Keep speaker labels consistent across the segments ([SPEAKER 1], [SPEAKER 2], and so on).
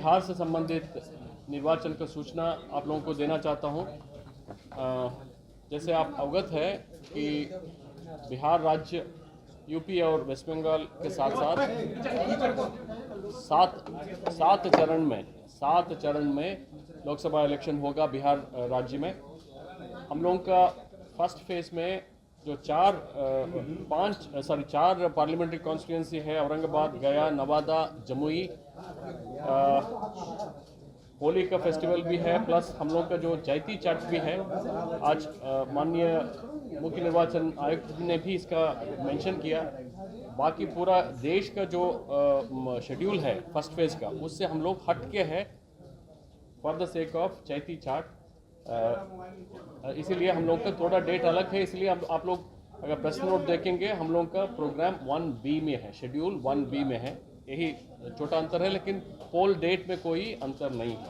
[SPEAKER 1] बिहार से संबंधित निर्वाचन का सूचना आप लोगों को देना चाहता हूं। जैसे आप अवगत है कि बिहार राज्य यूपी और वेस्ट बंगाल के साथ साथ सात चरण में लोकसभा इलेक्शन होगा बिहार राज्य में। हम लोगों का फर्स्ट फेज में जो चार पार्लियामेंट्री कॉन्स्टिट्यूंसी है, औरंगाबाद, गया, नवादा, जमुई, होली का फेस्टिवल भी है, प्लस हम लोग का जो चैती छठ भी है। आज माननीय मुख्य निर्वाचन आयुक्त ने भी इसका मेंशन किया। बाकी पूरा देश का जो शेड्यूल है फर्स्ट फेज का, उससे हम लोग हट के है for the sake of Chaiti Chhath. इसीलिए हम लोग का थोड़ा डेट अलग है। इसलिए आप लोग अगर प्रेस नोट देखेंगे, हम लोग का प्रोग्राम 1B में है, शेड्यूल 1B में है। यही छोटा अंतर है, लेकिन पोल डेट में कोई अंतर नहीं है।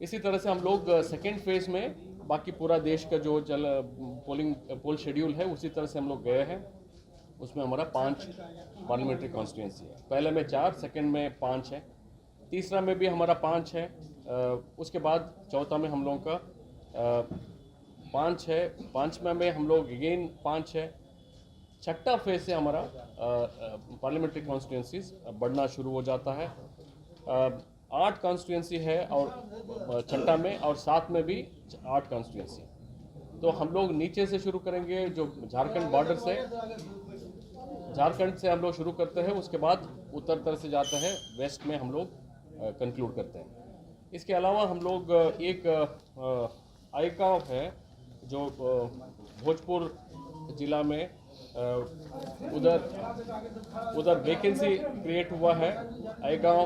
[SPEAKER 1] इसी तरह से हम लोग सेकेंड फेज में बाकी पूरा देश का जो पोल शेड्यूल है, उसी तरह से हम लोग गए हैं। उसमें हमारा 5 पार्लियामेंट्री कॉन्स्टिट्यूंसी है। पहले में 4, सेकेंड में 5 है, तीसरा में भी हमारा 5 है, उसके बाद चौथा में हम लोगों का 5 है, पाँचवा में हम लोग अगेन 5 है। छठा फेज से हमारा पार्लियामेंट्री कॉन्स्टिट्यूंसीज बढ़ना शुरू हो जाता है। 8 कॉन्स्टिट्यूंसी है और छठा में, और 7 में भी 8 कॉन्स्टिट्यूंसी। तो हम लोग नीचे से शुरू करेंगे, जो झारखंड बॉर्डर से, झारखंड से हम लोग शुरू करते हैं, उसके बाद उत्तर तरफ से जाते हैं, वेस्ट में हम लोग कंक्लूड करते हैं। इसके अलावा हम लोग एक आईगांव है जो भोजपुर जिला में, उधर वैकेंसी क्रिएट हुआ है। आईगांव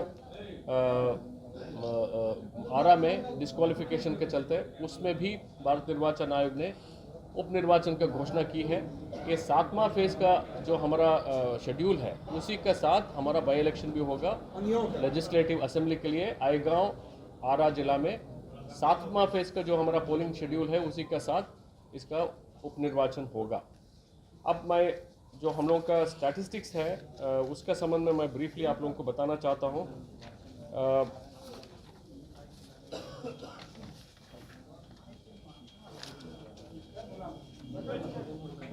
[SPEAKER 1] आरा में डिस्क्वालिफिकेशन के चलते, उसमें भी भारत निर्वाचन आयोग ने उप निर्वाचन का घोषणा की है। ये 7वां फेज का जो हमारा शेड्यूल है, उसी के साथ हमारा बाई इलेक्शन भी होगा लेजिस्लेटिव असेंबली के लिए। आईगांव आरा जिला में 7वां फेज का जो हमारा पोलिंग शेड्यूल है, उसी के साथ इसका उप निर्वाचन होगा। अब मैं जो हम लोगों का स्टैटिस्टिक्स है, उसका संबंध में मैं ब्रीफली आप लोगों को बताना चाहता हूँ।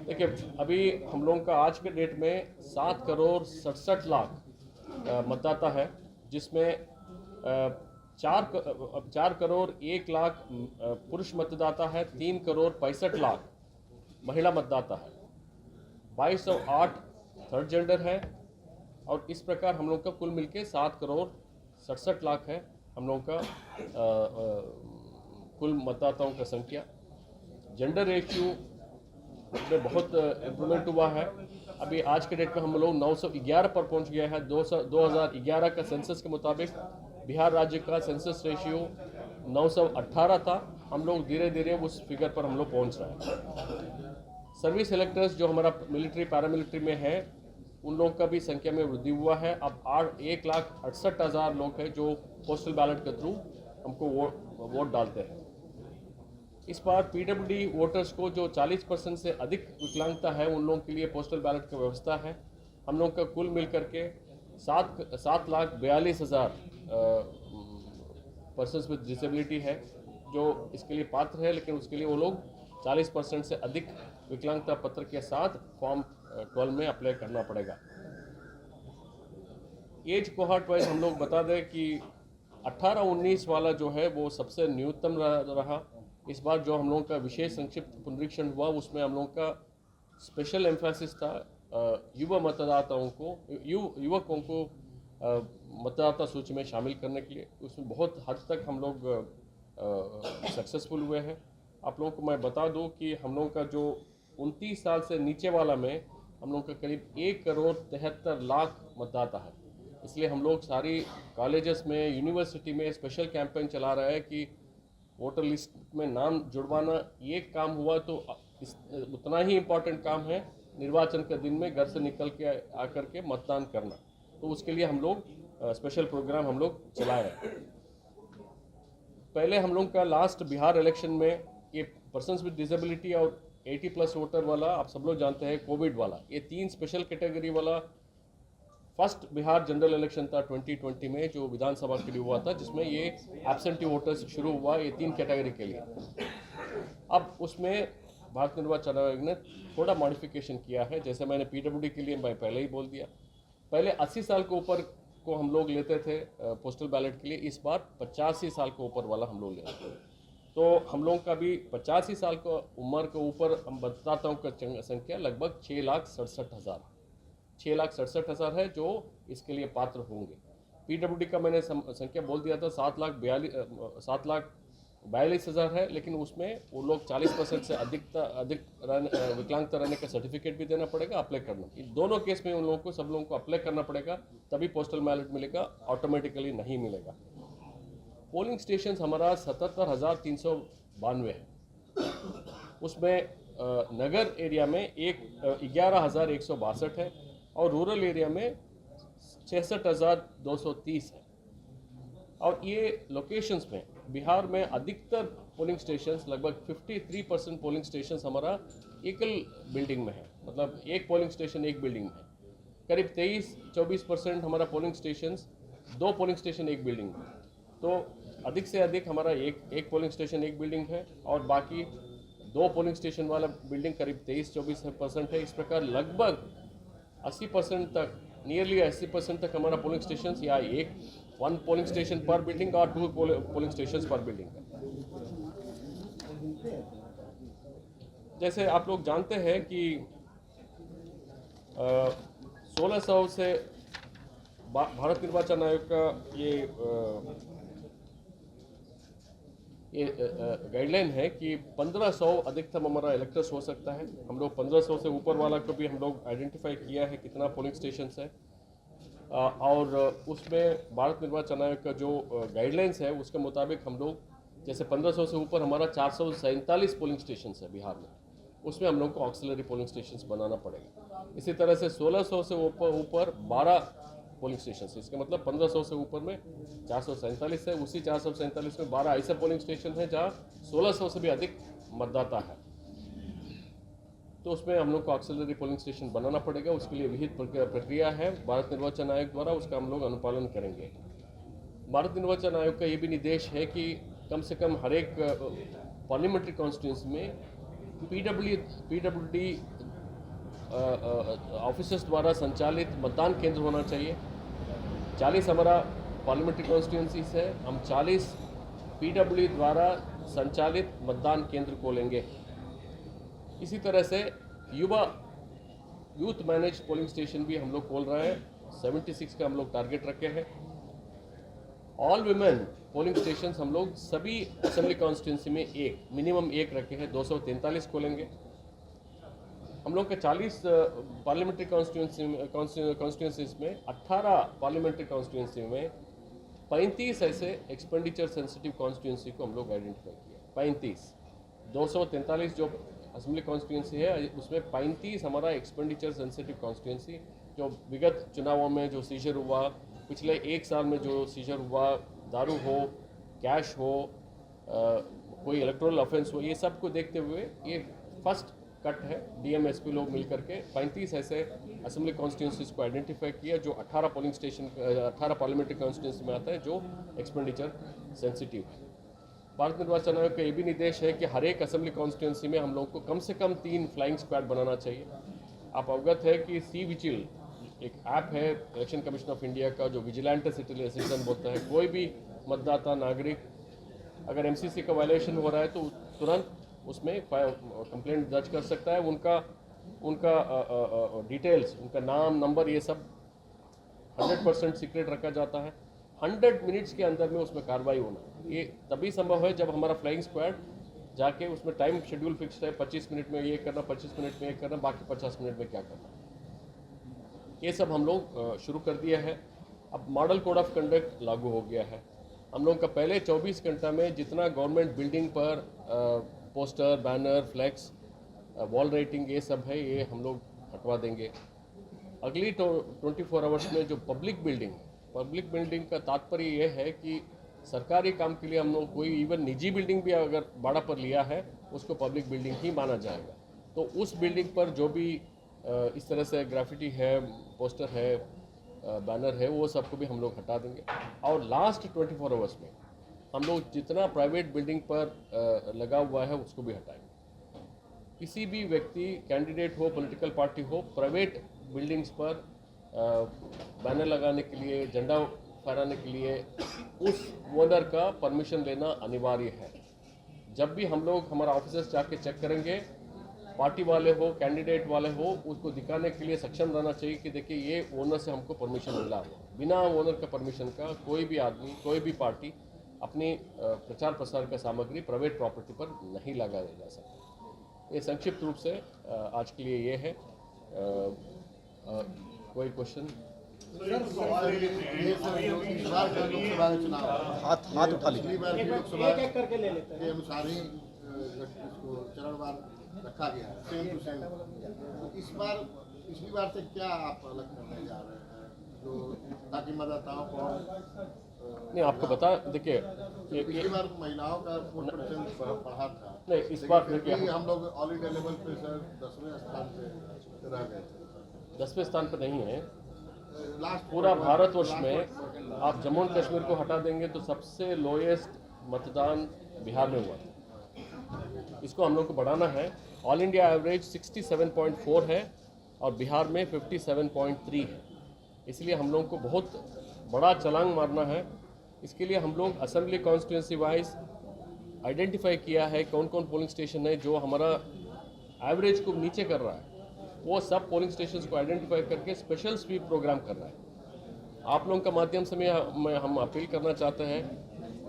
[SPEAKER 1] देखिए, अभी हम लोगों का आज के डेट में 7 करोड़ 67 लाख मतदाता है, जिसमें 4 करोड़ 1 लाख पुरुष मतदाता है, 3 करोड़ 65 लाख महिला मतदाता है, 2208 थर्ड जेंडर है, और इस प्रकार हम लोग का कुल मिलके 7 करोड़ 67 लाख है हम लोग का कुल मतदाताओं का संख्या। जेंडर रेशियो में बहुत इम्प्रूवमेंट हुआ है। अभी आज के डेट में हम लोग 911 पर पहुंच गया है। 2011 का सेंसस के मुताबिक बिहार राज्य का सेंसस रेशियो 918 था। हम लोग धीरे धीरे उस फिगर पर हम लोग पहुंच रहे हैं। सर्विस इलेक्टर्स जो हमारा मिलिट्री पैरामिलिट्री में है, उन लोगों का भी संख्या में वृद्धि हुआ है। अब 1,68,000 लोग हैं जो पोस्टल बैलेट के थ्रू हमको वोट डालते हैं। इस बार पीडब्ल्यूडी वोटर्स को जो 40% से अधिक विकलांगता है, उन लोगों के लिए पोस्टल बैलेट की व्यवस्था है। हम लोग का कुल मिल करके 7,42,000 पर्सन्स विद डिसेबिलिटी है जो इसके लिए पात्र है, लेकिन उसके लिए वो लोग 40% से अधिक विकलांगता पत्र के साथ फॉर्म 12 में अप्लाई करना पड़ेगा। एज कोहॉर्ट वाइज हम लोग बता दें कि 18-19 वाला जो है वो सबसे न्यूनतम रहा। इस बार जो हम लोगों का विशेष संक्षिप्त पुनरीक्षण हुआ, उसमें हम लोगों का स्पेशल एम्फेसिस था युवा मतदाताओं को, युवकों को मतदाता सूची में शामिल करने के लिए। उसमें बहुत हद तक हम लोग सक्सेसफुल हुए हैं। आप लोगों को मैं बता दूं कि हम लोगों का जो 29 साल से नीचे वाला में हम लोग का करीब 1 करोड़ 73 लाख मतदाता है। इसलिए हम लोग सारी कॉलेजेस में, यूनिवर्सिटी में स्पेशल कैंपेन चला रहे हैं कि वोटर लिस्ट में नाम जुड़वाना ये काम हुआ तो उतना ही इम्पोर्टेंट काम है निर्वाचन के दिन में घर से निकल के आकर के मतदान करना। तो उसके लिए हम लोग स्पेशल प्रोग्राम हम लोग चलाए हैं। पहले हम लोग का लास्ट बिहार इलेक्शन में ये पर्सन्स विद डिसेबिलिटी और 80+ वोटर वाला, आप सब लोग जानते हैं, कोविड वाला, ये 3 स्पेशल कैटेगरी वाला फर्स्ट बिहार जनरल इलेक्शन था 2020 में जो विधानसभा के लिए हुआ था, जिसमें ये एब्सेंटी वोटर्स शुरू हुआ ये 3 कैटेगरी के लिए। अब उसमें भारत निर्वाचन आयोग ने थोड़ा मॉडिफिकेशन किया है। जैसे मैंने पीडब्ल्यूडी के लिए मैं पहले ही बोल दिया, पहले 80 साल के ऊपर को हम लोग लेते थे पोस्टल बैलेट के लिए, इस बार 85 साल के ऊपर वाला हम लोग ले रहे हैं। तो हम लोग का भी 85 साल का उम्र के ऊपर हम मतदाताओं का संख्या लगभग 6,67,000 है जो इसके लिए पात्र होंगे। पीडब्ल्यूडी का मैंने संख्या बोल दिया था 7,42,000 है, लेकिन उसमें वो लोग 40% से अधिक विकलांगता रहने का सर्टिफिकेट भी देना पड़ेगा, अप्लाई करना। इन दोनों केस में उन लोगों को सब लोगों को अप्लाई करना पड़ेगा, तभी पोस्टल बैलेट मिलेगा, ऑटोमेटिकली नहीं मिलेगा। पोलिंग स्टेशन हमारा 77,392 है। उसमें नगर एरिया में 11,162 है और रूरल एरिया में 66,230 है। और ये लोकेशंस में बिहार में अधिकतर पोलिंग स्टेशंस लगभग 53% पोलिंग स्टेशंस हमारा एकल बिल्डिंग में है, मतलब एक पोलिंग स्टेशन एक बिल्डिंग में है। करीब 23-24% हमारा पोलिंग स्टेशंस 2 पोलिंग स्टेशन एक बिल्डिंग में। तो अधिक से अधिक हमारा एक पोलिंग स्टेशन एक बिल्डिंग है और बाकी 2 पोलिंग स्टेशन वाला बिल्डिंग करीब 23-24% है। इस प्रकार लगभग 80% तक, नियरली 80% तक हमारा पोलिंग स्टेशन या 1 पोलिंग स्टेशन पर बिल्डिंग और 2 पोलिंग स्टेशन पर बिल्डिंग है। जैसे आप लोग जानते हैं कि 1600 से भारत निर्वाचन आयोग का ये गाइडलाइन है कि 1500 अधिकतम हमारा इलेक्टर्स हो सकता है। हम लोग 1500 से ऊपर वाला को भी हम लोग आइडेंटिफाई किया है कितना पोलिंग स्टेशन है, और उसमें भारत निर्वाचन आयोग का जो गाइडलाइंस है उसके मुताबिक हम लोग जैसे 1500 से ऊपर हमारा 447 पोलिंग स्टेशन है बिहार में, उसमें हम लोग को ऑक्सिलरी पोलिंग स्टेशन बनाना पड़ेगा। इसी तरह से 1600 से ऊपर 12 पोलिंग स्टेशन है। इसका मतलब 1500 से ऊपर में 447 है, उसी 447 में 12 ऐसे पोलिंग स्टेशन है जहाँ 1600 से भी अधिक मतदाता है। तो उसमें हम लोग को ऑक्सिलरी पोलिंग स्टेशन बनाना पड़ेगा। उसके लिए विहित प्रक्रिया है भारत निर्वाचन आयोग द्वारा, उसका हम लोग अनुपालन करेंगे। भारत निर्वाचन आयोग का ये भी निर्देश है कि कम से कम हर एक पार्लियामेंट्री कॉन्स्टिट्यूंसी में पीडब्ल्यूडी ऑफिसर्स द्वारा संचालित मतदान केंद्र होना चाहिए। 40 हमारा पार्लियामेंट्री कॉन्स्टिट्यूंसीज है, हम 40 पीडब्ल्यूडी द्वारा संचालित मतदान केंद्र खोलेंगे। इसी तरह से यूथ मैनेज पोलिंग स्टेशन भी हम लोग खोल रहे हैं। 76 का हम लोग टारगेट रखे हैं। ऑल वुमेन पोलिंग स्टेशन हम लोग सभी असेंबली कॉन्स्टिट्यूंसी में मिनिमम एक रखे हैं, 243 खोलेंगे। हम लोग के 40 पार्लियामेंट्री कॉन्स्टिट्यूंसीज में 18 पार्लियामेंट्री कॉन्स्टिट्यूंसी में 35 ऐसे एक्सपेंडिचर सेंसिटिव कॉन्स्टिट्यूंसी को हम लोग आइडेंटिफाई किया। 35, 243 जो असेंबली कॉन्स्टिट्यूंसी है उसमें 35 हमारा एक्सपेंडिचर सेंसिटिव कॉन्स्टिट्यूंसी जो विगत चुनावों में जो सीजर हुआ, पिछले 1 साल में जो सीजर हुआ, दारू हो, कैश हो, कोई इलेक्टोरल ऑफेंस हो, ये सब को देखते हुए ये फर्स्ट कट है। डीएमएसपी लोग मिलकर के 35 ऐसे असेंबली कॉन्स्टिट्यूंसीज को आइडेंटिफाई किया जो 18 पोलिंग स्टेशन 18 पार्लियामेंट्री कॉन्स्टिट्यूंसी में आता है जो एक्सपेंडिचर सेंसिटिव है। भारत निर्वाचन आयोग का ये भी निर्देश है कि हर एक असेंबली कॉन्स्टिट्यूंसी में हम लोग को कम से कम 3 फ्लाइंग स्क्वाड बनाना चाहिए। आप अवगत है कि सी विजिल एक ऐप है इलेक्शन कमीशन ऑफ इंडिया का जो विजिलेंट सिटीजन बोलता है। कोई भी मतदाता नागरिक अगर एमसीसी का वायलेशन हो रहा है तो तुरंत उसमें कंप्लेंट दर्ज कर सकता है। उनका डिटेल्स, उनका नाम, नंबर, ये सब 100% सीक्रेट रखा जाता है। 100 मिनट्स के अंदर में उसमें कार्रवाई होना, ये तभी संभव है जब हमारा फ्लाइंग स्क्वाड जाके उसमें टाइम शेड्यूल फिक्स्ड है, 25 मिनट में ये करना, 25 मिनट में ये करना, बाकी 50 मिनट में क्या करना, ये सब हम लोग शुरू कर दिया है। अब मॉडल कोड ऑफ कंडक्ट लागू हो गया है। हम लोग का पहले 24 घंटा में जितना गवर्नमेंट बिल्डिंग पर poster, banner, flex, wall writing ये सब है, ये हम लोग हटवा देंगे। अगली 24 आवर्स में जो पब्लिक बिल्डिंग का तात्पर्य ये है कि सरकारी काम के लिए हम लोग कोई इवन निजी बिल्डिंग भी अगर भाड़ा पर लिया है उसको पब्लिक बिल्डिंग ही माना जाएगा। तो उस बिल्डिंग पर जो भी इस तरह से ग्राफिटी है, पोस्टर है, बैनर है वो सबको भी हम लोग हटा देंगे। और लास्ट 24 आवर्स में हम लोग जितना प्राइवेट बिल्डिंग पर लगा हुआ है उसको भी हटाएंगे। किसी भी व्यक्ति, कैंडिडेट हो, पॉलिटिकल पार्टी हो, प्राइवेट बिल्डिंग्स पर बैनर लगाने के लिए, झंडा फहराने के लिए उस ओनर का परमिशन लेना अनिवार्य है। जब भी हम लोग हमारा ऑफिसर्स जाके चेक करेंगे, पार्टी वाले हो, कैंडिडेट वाले हो, उसको दिखाने के लिए सक्षम रहना चाहिए कि देखिए ये ओनर से हमको परमिशन मिला हुआ। बिना ओनर का परमिशन का कोई भी आदमी, कोई भी पार्टी अपनी प्रचार प्रसार का सामग्री प्राइवेट प्रॉपर्टी पर नहीं लगाया जा सकता। ये संक्षिप्त रूप से आज के लिए ये है। कोई क्वेश्चन?
[SPEAKER 2] हाथ उठा लीजिए।
[SPEAKER 3] एक करके ले लेते हैं।
[SPEAKER 4] के अनुसार ही इसको चरणवार रखा गया है, सेम टू सेम। तो इस बार पिछली बार से क्या आप अलग करने जा रहे हैं, जो ताकि मतदाताओं को
[SPEAKER 1] नहीं, आपको बता, देखिए
[SPEAKER 4] पिछली बार महिलाओं का 4% बढ़ा था।
[SPEAKER 1] नहीं, इस बार देखिए
[SPEAKER 4] हम लोग ऑल इंडिया लेवल पे सर 10वें स्थान पे रह गए थे।
[SPEAKER 1] 10वें स्थान पर नहीं है।
[SPEAKER 4] लास्ट
[SPEAKER 1] पूरा भारतवर्ष में आप जम्मू एंड कश्मीर को हटा देंगे तो सबसे लोएस्ट मतदान बिहार में हुआ था। इसको हम लोग को बढ़ाना है। ऑल इंडिया एवरेज 67.4 है और बिहार में 57.3 है। इसलिए हम लोग को बहुत बड़ा छलांग मारना है। इसके लिए हम लोग असेंबली कॉन्स्टिट्यूंसी वाइज आइडेंटिफाई किया है कौन कौन पोलिंग स्टेशन है जो हमारा एवरेज को नीचे कर रहा है। वो सब पोलिंग स्टेशंस को आइडेंटिफाई करके स्पेशल स्वीप प्रोग्राम कर रहा है। आप लोगों का माध्यम से हम अपील करना चाहते हैं,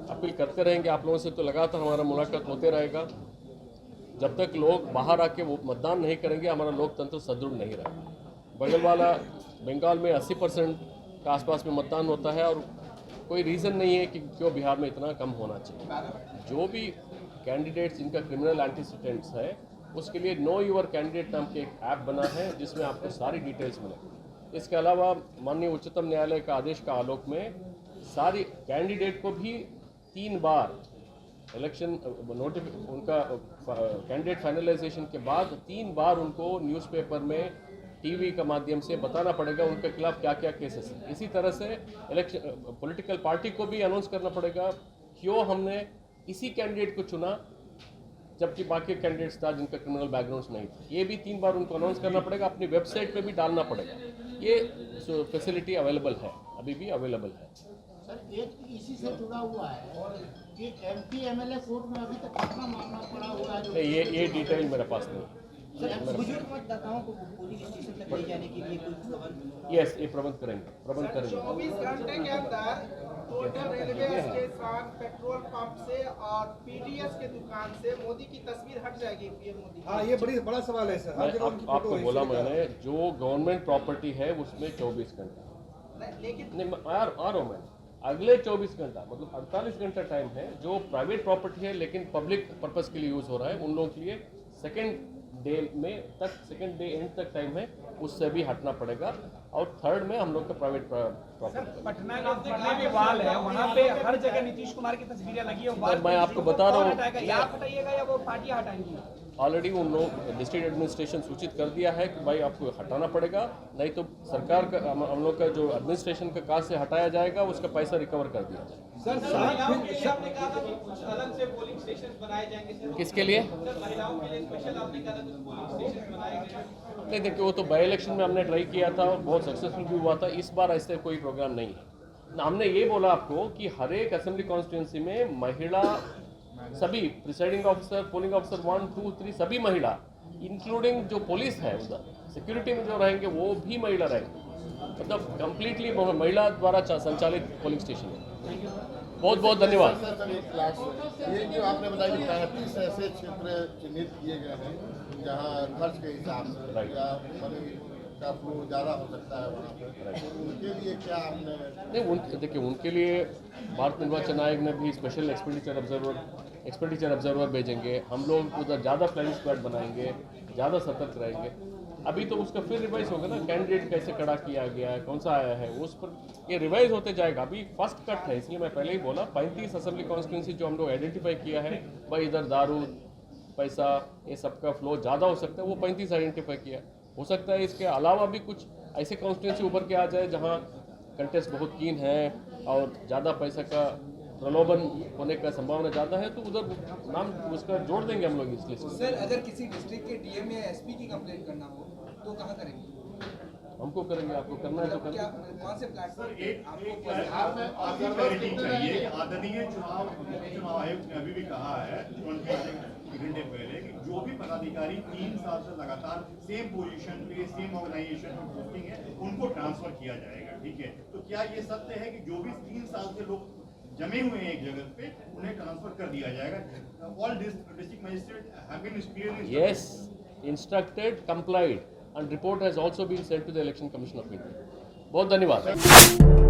[SPEAKER 1] अपील करते रहेंगे आप लोगों से, तो लगातार हमारा मुलाकात होते रहेगा। जब तक लोग बाहर आके वो मतदान नहीं करेंगे हमारा लोकतंत्र सुदृढ़ नहीं रहेगा। बगल वाला बंगाल में 80% के आसपास में मतदान होता है और कोई रीज़न नहीं है कि क्यों बिहार में इतना कम होना चाहिए। जो भी कैंडिडेट्स जिनका क्रिमिनल एंटीसीडेंट्स है उसके लिए नो योर कैंडिडेट नाम के एक ऐप बना है जिसमें आपको सारी डिटेल्स मिलेगी। इसके अलावा माननीय उच्चतम न्यायालय का आदेश का आलोक में सारी कैंडिडेट को भी 3 बार इलेक्शन उनका कैंडिडेट फाइनलाइजेशन के बाद 3 बार उनको न्यूज़पेपर में, टीवी का माध्यम से बताना पड़ेगा उनके खिलाफ क्या क्या केसेस हैं। इसी तरह से इलेक्शन पॉलिटिकल पार्टी को भी अनाउंस करना पड़ेगा क्यों हमने इसी कैंडिडेट को चुना जबकि बाकी कैंडिडेट्स था जिनका क्रिमिनल बैकग्राउंड्स नहीं था। ये भी 3 बार उनको अनाउंस करना पड़ेगा, अपनी वेबसाइट पे भी डालना पड़ेगा। ये फैसिलिटी अवेलेबल है, अभी भी अवेलेबल है।
[SPEAKER 3] सर एक इसी से जुड़ा हुआ है कि MP MLA कोर्ट में अभी तक कितना मामला पड़ा हुआ है।
[SPEAKER 1] नहीं, ये डिटेल मेरे पास नहीं है।
[SPEAKER 5] बुजुर्ग मतदाताओं को पोलिंग स्टेशन तक ले जाने के लिए कोई प्रबंध?
[SPEAKER 1] यस, ये प्रबंध करेंगे।
[SPEAKER 6] 24 घंटे के अंदर total railway station, petrol pump से और PDS के दुकान से मोदी की तस्वीर हट जाएगी। पीएम मोदी।
[SPEAKER 2] हाँ, ये बड़ा सवाल है सर।
[SPEAKER 1] आपको बोला मैंने, जो गवर्नमेंट प्रॉपर्टी है उसमें 24 घंटा
[SPEAKER 6] लेकिन
[SPEAKER 1] नहीं आ रहा हूँ मैं, अगले 24 घंटा मतलब 48 घंटा टाइम है। जो प्राइवेट प्रॉपर्टी है लेकिन पब्लिक पर्पस के लिए यूज़ हो रहा है उन लोगों के लिए सेकेंड डे एंड तक टाइम है, उससे भी हटना पड़ेगा। और थर्ड में हम लोग का प्राइवेट प्रॉपर्टी।
[SPEAKER 7] पटना का जितने भी वाल है वहाँ पे हर जगह नीतीश कुमार की तस्वीरें लगी है।
[SPEAKER 1] मैं आपको बता रहा हूँ,
[SPEAKER 7] आप हटाइएगा या वो पार्टी हटाएंगी?
[SPEAKER 1] ऑलरेडी उन लोग डिस्ट्रिक्ट एडमिनिस्ट्रेशन सूचित कर दिया है कि भाई आपको हटाना पड़ेगा, नहीं तो सरकार का हम लोग का जो एडमिनिस्ट्रेशन का काज से हटाया जाएगा उसका पैसा रिकवर कर दिया जाएगा।
[SPEAKER 6] आपने कहा था कि कुछ अलग से पोलिंग स्टेशन बनाए जाएंगे।
[SPEAKER 1] किसके लिए?
[SPEAKER 6] महिलाओं के लिए स्पेशल आपने कहा था कुछ पोलिंग स्टेशन बनाए गए।
[SPEAKER 1] नहीं, देखिए वो तो बाई इलेक्शन में हमने ट्राई किया था और बहुत सक्सेसफुल भी हुआ था। इस बार ऐसे कोई प्रोग्राम नहीं है। हमने ये बोला आपको कि हर एक असेंबली कॉन्स्टिट्यूंसी में महिला, सभी प्रिसाइडिंग ऑफिसर, पोलिंग ऑफिसर 1, 2, 3 सभी महिला, इंक्लूडिंग जो पुलिस है उधर सिक्योरिटी में जो रहेंगे वो भी महिला रहेंगे। मतलब कंप्लीटली महिला द्वारा संचालित पोलिंग स्टेशन है। बहुत बहुत धन्यवाद।
[SPEAKER 4] ये जो आपने बताया कि 35 ऐसे क्षेत्र चिन्हित किए गए हैं जहाँ खर्च के हिसाब से या मनी का फ्लो ज़्यादा हो सकता है वहाँ पर, उनके लिए क्या आपने?
[SPEAKER 1] नहीं, देखिए उनके लिए भारत निर्वाचन आयोग ने भी स्पेशल एक्सपेंडिचर ऑब्जर्वर भेजेंगे। हम लोग उधर ज़्यादा फ्लाइंग स्क्वाड बनाएंगे, ज़्यादा सतर्क रहेंगे। अभी तो उसका फिर रिवाइज होगा ना, कैंडिडेट कैसे खड़ा किया गया है, कौन सा आया है, उस पर ये रिवाइज होते जाएगा। अभी फर्स्ट कट है, इसलिए मैं पहले ही बोला 35 असेंबली कॉन्स्टिट्यूंसी जो हम लोग आइडेंटिफाई किया है, भाई इधर दारू, पैसा, ये सबका फ्लो ज़्यादा हो सकता है, वो 35 आइडेंटिफाई किया। हो सकता है इसके अलावा भी कुछ ऐसे कॉन्स्टिट्यूंसी उभर के आ जाए जहाँ कंटेस्ट बहुत कीन है और ज़्यादा पैसा का प्रलोभन होने का संभावना ज़्यादा है तो उधर नाम उसका जोड़ देंगे हम लोग इस लिस्ट में।
[SPEAKER 8] सर अगर किसी डिस्ट्रिक्ट के डीएम या एसपी की कंप्लेंट करना हो तो कहाँ करेंगे?
[SPEAKER 1] हमको करेंगे, आपको करना है तो
[SPEAKER 8] क्या
[SPEAKER 1] करेंगे।
[SPEAKER 8] कौन से प्लेटफॉर्म
[SPEAKER 9] आपको क्लैरिटी चाहिए। आदरणीय चुनाव आयोग ने अभी भी कहा है 20 घंटे पहले कि जो भी पदाधिकारी 3 साल से लगातार सेम पोजीशन पे सेम ऑर्गेनाइजेशन में पोस्टिंग है उनको ट्रांसफर किया जाएगा, ठीक है। तो क्या ये सत्य है कि जो भी 3 साल से लोग जमे हुए हैं एक जगह पे उन्हें ट्रांसफर कर दिया जाएगा? All district magistrate have been clearly
[SPEAKER 1] Yes, instructed, complied, and report has also been sent to the Election Commission of India. बहुत धन्यवाद।